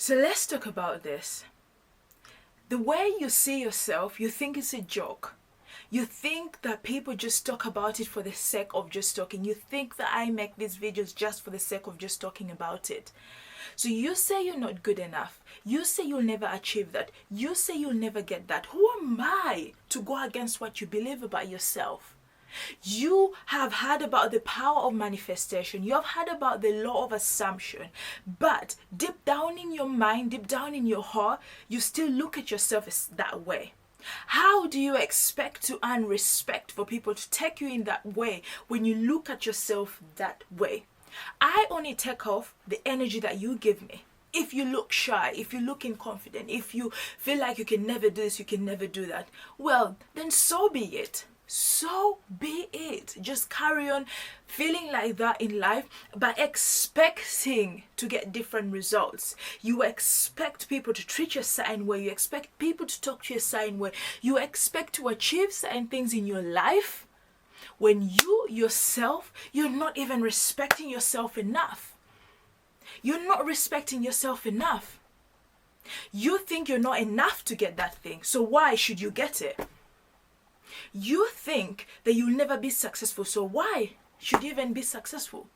So let's talk about this. The way you see yourself, you think it's a joke. You think that people just talk about it for the sake of just talking. You think that I make these videos just for the sake of just talking about it. So you say you're not good enough. You say you'll never achieve that. You say you'll never get that. Who am I to go against what you believe about yourself? You have heard about the power of manifestation. You have heard about the law of assumption. But deep down in your mind, deep down in your heart, you still look at yourself as that way. How do you expect to earn respect for people to take you in that way when you look at yourself that way? I only take off the energy that you give me. If you look shy, if you look inconfident, if you feel like you can never do this, you can never do that, well, then so be it. So be it. Just carry on feeling like that in life, but expecting to get different results. You expect people to treat you a certain way. You expect people to talk to you a certain way. You expect to achieve certain things in your life when you yourself, you're not even respecting yourself enough. You're not respecting yourself enough. You think you're not enough to get that thing. So why should you get it? You think that you'll never be successful, so why should you even be successful?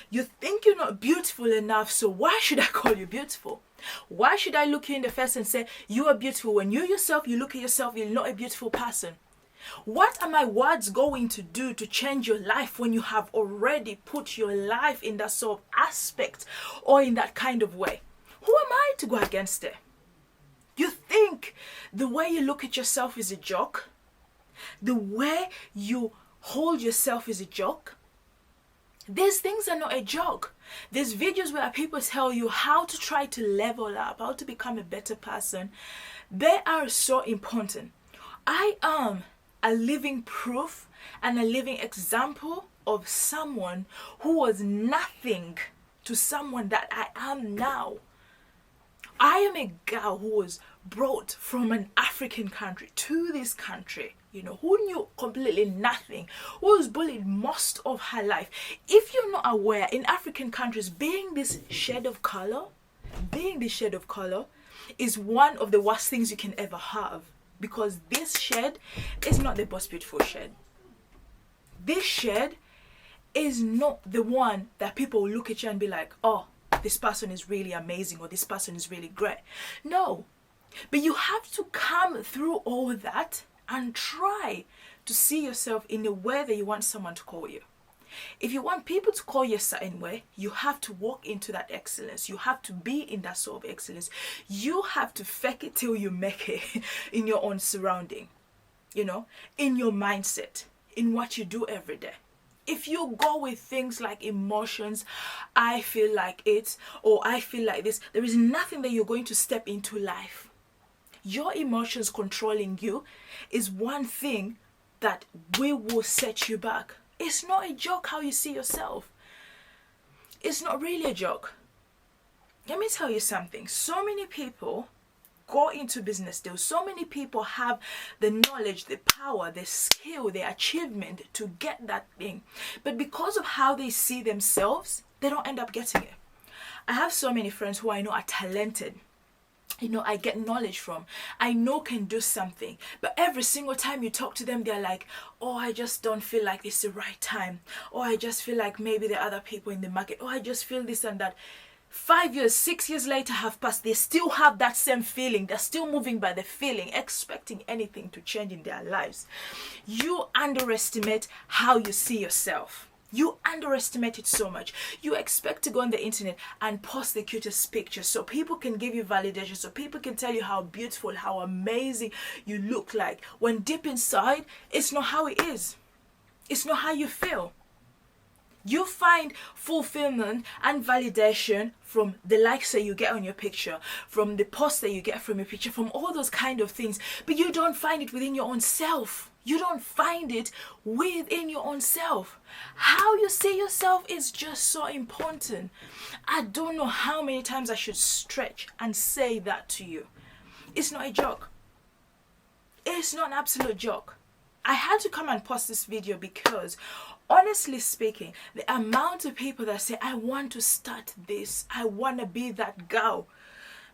You think you're not beautiful enough, so why should I call you beautiful? Why should I look you in the face and say you are beautiful when you yourself, you look at yourself, you're not a beautiful person? What are my words going to do to change your life when you have already put your life in that sort of aspect or in that kind of way? Who am I to go against it? You think the way you look at yourself is a joke? The way you hold yourself is a joke? These things are not a joke. There's videos where people tell you how to try to level up, how to become a better person. They are so important. I am a living proof and a living example of someone who was nothing to someone that I am now. I am a girl who was brought from an African country to this country, who knew completely nothing, who was bullied most of her life. If you're not aware, in African countries, being this shade of color is one of the worst things you can ever have, because this shade is not the most beautiful shade. This shade is not the one that people will look at you and be like, oh, this person is really amazing, or this person is really great. No, but you have to come through all that and try to see yourself in the way that you want someone to call you. If you want people to call you a certain way, you have to walk into that excellence. You have to be in that sort of excellence. You have to fake it till you make it in your own surrounding, in your mindset, in what you do every day. If you go with things like emotions, I feel like it, or I feel like this, there is nothing that you're going to step into life. Your emotions controlling you is one thing that will set you back. It's not a joke how you see yourself. It's not really a joke. Let me tell you something. So many people go into business deals. So many people have the knowledge, the power, the skill, the achievement to get that thing. But because of how they see themselves, they don't end up getting it. I have so many friends who I know are talented. I get knowledge from. I know can do something. But every single time you talk to them, they're like, oh, I just don't feel like it's the right time. Or I just feel like maybe there are other people in the market. Or I just feel this and that. 5 years, 6 years later have passed. They still have that same feeling. They're still moving by the feeling, expecting anything to change in their lives. You underestimate how you see yourself. You underestimate it so much. You expect to go on the internet and post the cutest pictures so people can give you validation, so people can tell you how beautiful, how amazing you look like. When deep inside, it's not how it is. It's not how you feel. You find fulfillment and validation from the likes that you get on your picture, from the posts that you get from your picture, from all those kind of things. But you don't find it within your own self. You don't find it within your own self. How you see yourself is just so important. I don't know how many times I should stretch and say that to you. It's not a joke. It's not an absolute joke. I had to come and post this video because, honestly speaking, the amount of people that say, I want to start this, I want to be that girl.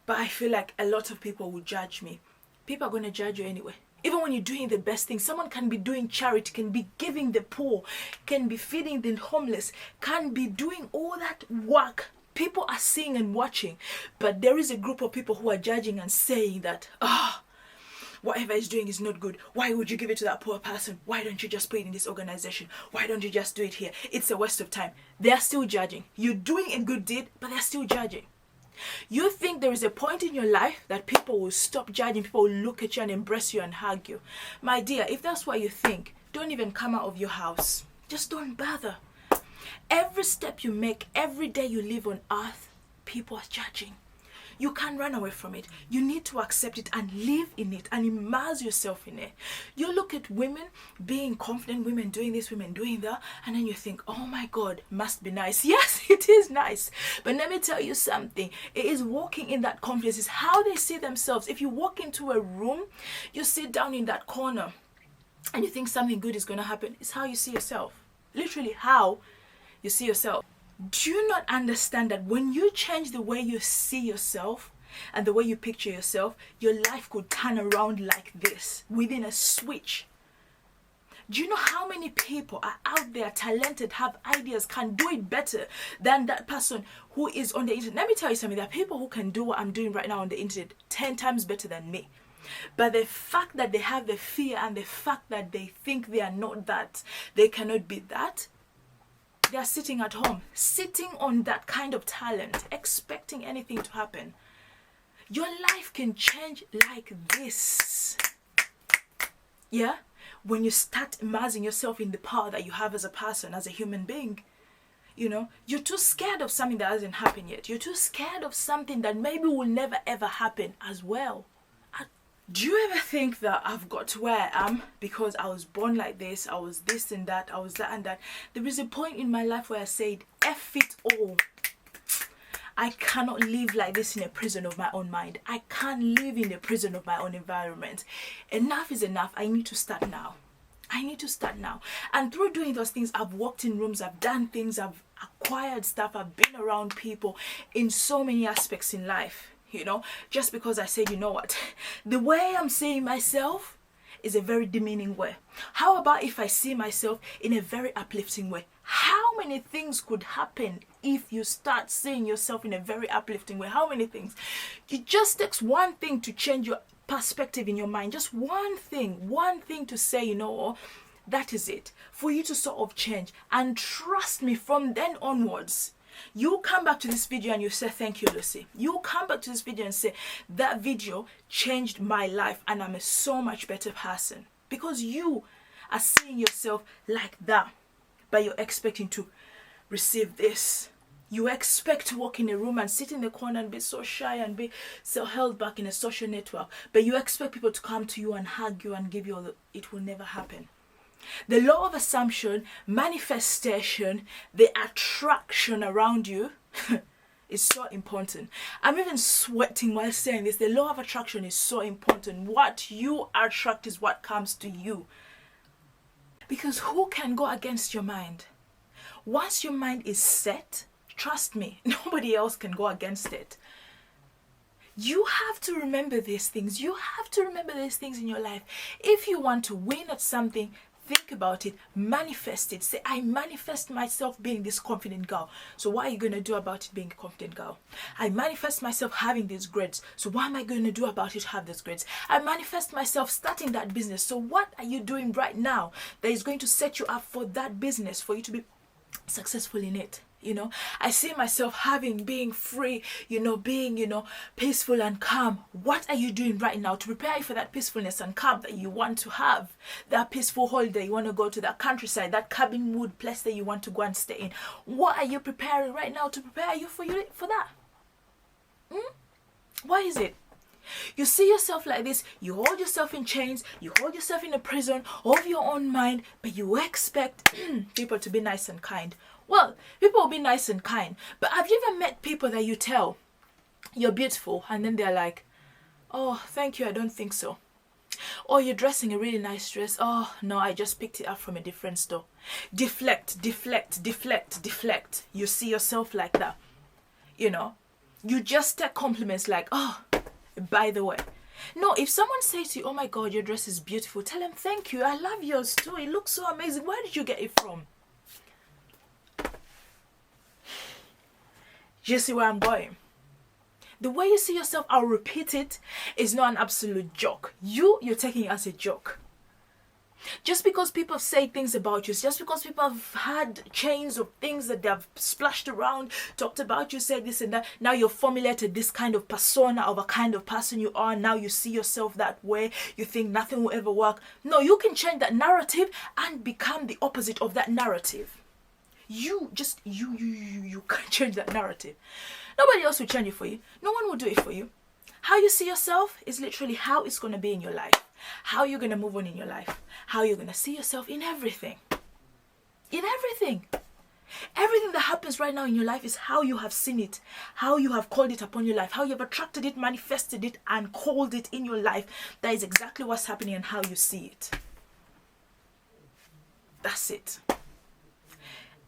but I feel like a lot of people will judge me. People are going to judge you anyway. Even when you're doing the best thing, someone can be doing charity, can be giving the poor, can be feeding the homeless, can be doing all that work. People are seeing and watching, but there is a group of people who are judging and saying that, whatever he's doing is not good. Why would you give it to that poor person? Why don't you just put it in this organization? Why don't you just do it here? It's a waste of time. They are still judging. You're doing a good deed, but they're still judging. You think there is a point in your life that people will stop judging, people will look at you and embrace you and hug you. My dear, if that's what you think, don't even come out of your house. Just don't bother. Every step you make, every day you live on earth, people are judging. You can't run away from it. You need to accept it and live in it and immerse yourself in it. You look at women being confident, women doing this, women doing that, and then you think, oh my God, must be nice. Yes, it is nice. But let me tell you something. It is walking in that confidence. It's how they see themselves. If you walk into a room, you sit down in that corner and you think something good is going to happen. It's how you see yourself. Literally how you see yourself. Do you not understand that when you change the way you see yourself and the way you picture yourself, your life could turn around like this within a switch? Do you know how many people are out there, talented, have ideas, can do it better than that person who is on the internet? Let me tell you something. There are people who can do what I'm doing right now on the internet 10 times better than me. But the fact that they have the fear and the fact that they think they are not that, they cannot be that, they are sitting at home, sitting on that kind of talent, expecting anything to happen. Your life can change like this. Yeah? When you start immersing yourself in the power that you have as a person, as a human being. You know, you're too scared of something that hasn't happened yet. You're too scared of something that maybe will never ever happen as well. Do you ever think that I've got to where I am because I was born like this, I was this and that, I was that and that? There is a point in my life where I said, F it all. I cannot live like this in a prison of my own mind. I can't live in a prison of my own environment. Enough is enough. I need to start now. I need to start now. And through doing those things, I've walked in rooms, I've done things, I've acquired stuff, I've been around people in so many aspects in life. You know, just because I said, you know what, the way I'm seeing myself is a very demeaning way. How about if I see myself in a very uplifting way? How many things could happen if you start seeing yourself in a very uplifting way? How many things? It just takes one thing to change your perspective in your mind. Just one thing to say, you know, that is it. For you to sort of change. And trust me, from then onwards, you come back to this video and you say, thank you, Lucy. You come back to this video and say, that video changed my life and I'm a so much better person. Because you are seeing yourself like that, but you're expecting to receive this. You expect to walk in a room and sit in the corner and be so shy and be so held back in a social network. But you expect people to come to you and hug you and give you all the... It will never happen. The law of assumption, manifestation, the attraction around you is so important. I'm even sweating while saying this. The law of attraction is so important. What you attract is what comes to you. Because who can go against your mind? Once your mind is set, trust me, nobody else can go against it. You have to remember these things. You have to remember these things in your life. If you want to win at something, think about it, manifest it. Say, I manifest myself being this confident girl. So what are you going to do about it being a confident girl? I manifest myself having these grades. So what am I going to do about it to have these grades? I manifest myself starting that business. So what are you doing right now that is going to set you up for that business, for you to be successful in it? You know, I see myself being free, you know, being, you know, peaceful and calm. What are you doing right now to prepare for that peacefulness and calm that you want to have? That peaceful holiday you want to go to, that countryside, that cabin wood place that you want to go and stay in. What are you preparing right now to prepare you for that? What is it? You see yourself like this, you hold yourself in chains, you hold yourself in a prison of your own mind, but you expect people to be nice and kind. Well, people will be nice and kind, but have you ever met people that you tell you're beautiful and then they're like, oh, thank you, I don't think so. Or you're dressing a really nice dress. Oh, no, I just picked it up from a different store. Deflect, deflect, deflect, deflect. You see yourself like that, you know. You just take compliments like, oh, by the way. No, if someone says to you, oh my God, your dress is beautiful, tell them, thank you, I love yours too, it looks so amazing. Where did you get it from? Do you see where I'm going? The way you see yourself, I'll repeat it, is not an absolute joke. You're taking it as a joke. Just because people say things about you, just because people have had chains of things that they have splashed around, talked about you, said this and that, now you're formulated this kind of persona of a kind of person you are. Now you see yourself that way. You think nothing will ever work. No, you can change that narrative and become the opposite of that narrative. You can change that narrative. Nobody else will change it for you. No one will do it for you. How you see yourself is literally how it's going to be in your life. How you're going to move on in your life. How you're going to see yourself in everything. In everything. Everything that happens right now in your life is how you have seen it. How you have called it upon your life. How you have attracted it, manifested it, and called it in your life. That is exactly what's happening and how you see it. That's it.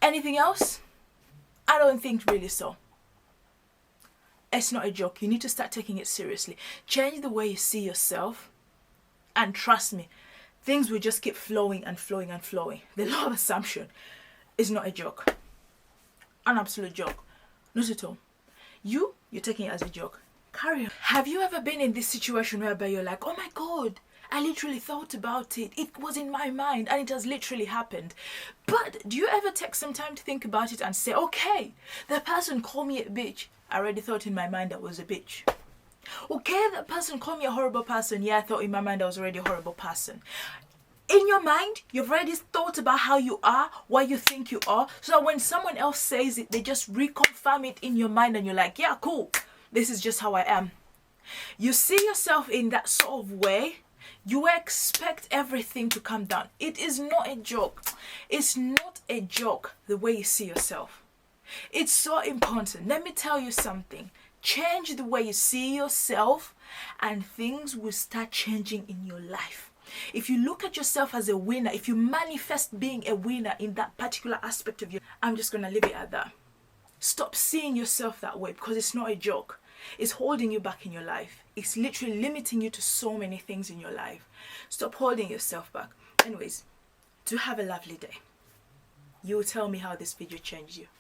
Anything else? I don't think really so. It's not a joke. You need to start taking it seriously. Change the way you see yourself. And trust me, things will just keep flowing and flowing and flowing. The law of assumption is not a joke. An absolute joke. Not at all. You're taking it as a joke. Carry on. Have you ever been in this situation whereby you're like, oh my God, I literally thought about it. It was in my mind and it has literally happened. But do you ever take some time to think about it and say, okay, the person called me a bitch. I already thought in my mind I was a bitch. Okay, that person called me a horrible person. Yeah, I thought in my mind I was already a horrible person. In your mind, you've already thought about how you are, what you think you are. So that when someone else says it, they just reconfirm it in your mind and you're like, yeah, cool. This is just how I am. You see yourself in that sort of way. You expect everything to come down. It is not a joke. It's not a joke the way you see yourself. It's so important. Let me tell you something. Change the way you see yourself and things will start changing in your life. If you look at yourself as a winner, if you manifest being a winner in that particular aspect of you, I'm just going to leave it at that. Stop seeing yourself that way because it's not a joke. It's holding you back in your life. It's literally limiting you to so many things in your life. Stop holding yourself back. Anyways, do have a lovely day. You will tell me how this video changed you.